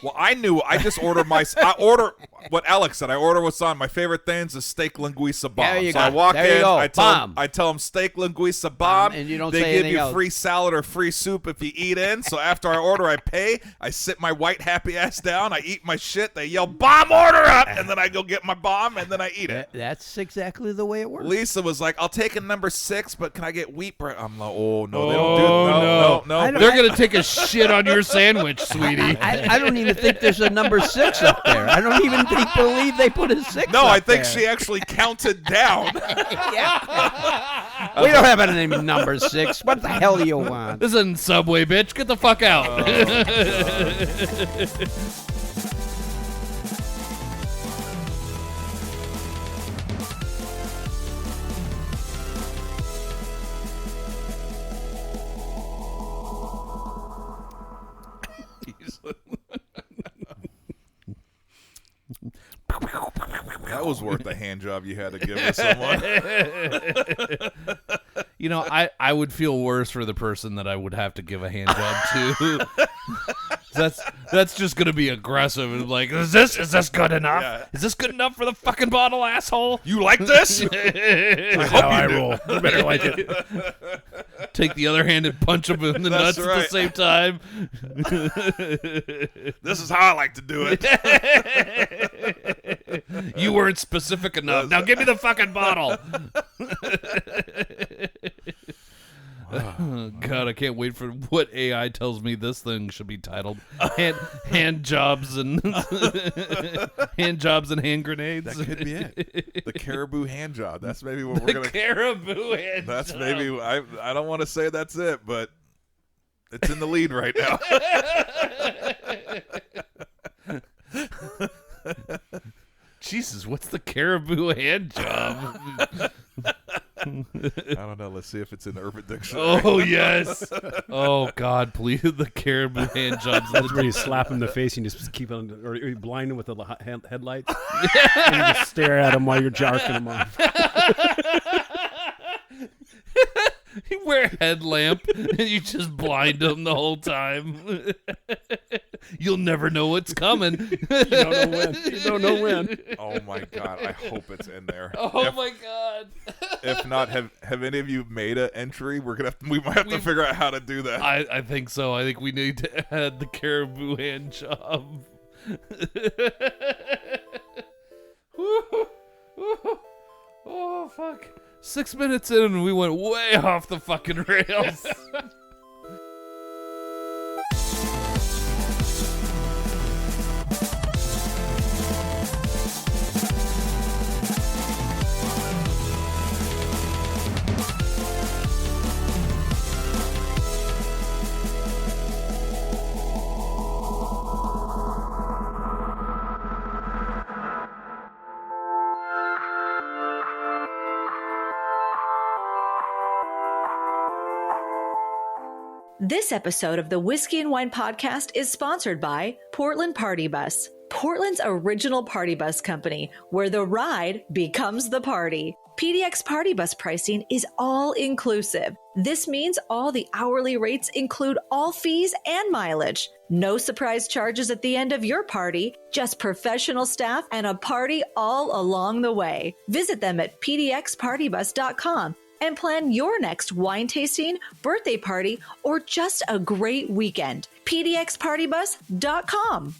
Well, I knew. I just ordered I order what Alex said. I order what's on. My favorite things is steak linguiça bomb. There you so go. I walk There you in. go. I tell them steak linguiça bomb. And you don't they say give anything you else. free salad or free soup if you eat in. So after I order, I pay. I sit my white happy ass down. I eat my shit. They yell bomb order up, and then I go get my bomb and then I eat it. That's exactly the way it works. Lisa was like, "I'll take a number 6, but can I get wheat bread?" I'm like, "Oh no, they don't do no. They're gonna take a shit on your sandwich, sweetie. I don't even think there's a number 6 up there. I don't even believe they put a 6 No, up I think there. she actually counted down. We don't have any number 6. What the hell do you want? This isn't Subway, bitch. Get the fuck out. That was worth the hand job you had to give to someone. You know, I would feel worse for the person that I would have to give a hand job to. That's just gonna be aggressive and like, is this good enough? Yeah. Is this good enough for the fucking bottle, asshole? You like this? I hope how you I do. roll. You better like it. Take the other hand and punch him in the That's nuts right. at the same time. This is how I like to do it. You weren't specific enough. Now give me the fucking bottle. Oh, God, I can't wait for what AI tells me this thing should be titled. Hand jobs and hand jobs and hand grenades. That could be it. The caribou hand job. That's maybe what we're The gonna. caribou hand That's job. maybe. I don't want to say that's it, but it's in the lead right now. Jesus, what's the caribou hand job? I don't know. Let's see if it's in Urban Dictionary. Oh, yes. Oh, God, please. The caribou hand jobs. That's where you slap him in the face and you just keep on, or you blind him with the headlights. And you just stare at him while you're jarking him off. You wear a headlamp and you just blind them the whole time. You'll never know what's coming. You don't know when. You don't know when. Oh my God! I hope it's in there. Oh my God! If not, have any of you made an entry? We might have to figure out how to do that. I think so. I think we need to add the caribou hand job. Oh fuck! 6 minutes in, and we went way off the fucking rails. This episode of the Whiskey and Wine podcast is sponsored by Portland Party Bus, Portland's original party bus company, where the ride becomes the party. PDX Party Bus pricing is all inclusive. This means all the hourly rates include all fees and mileage. No surprise charges at the end of your party, just professional staff and a party all along the way. Visit them at pdxpartybus.com and plan your next wine tasting, birthday party, or just a great weekend. pdxpartybus.com.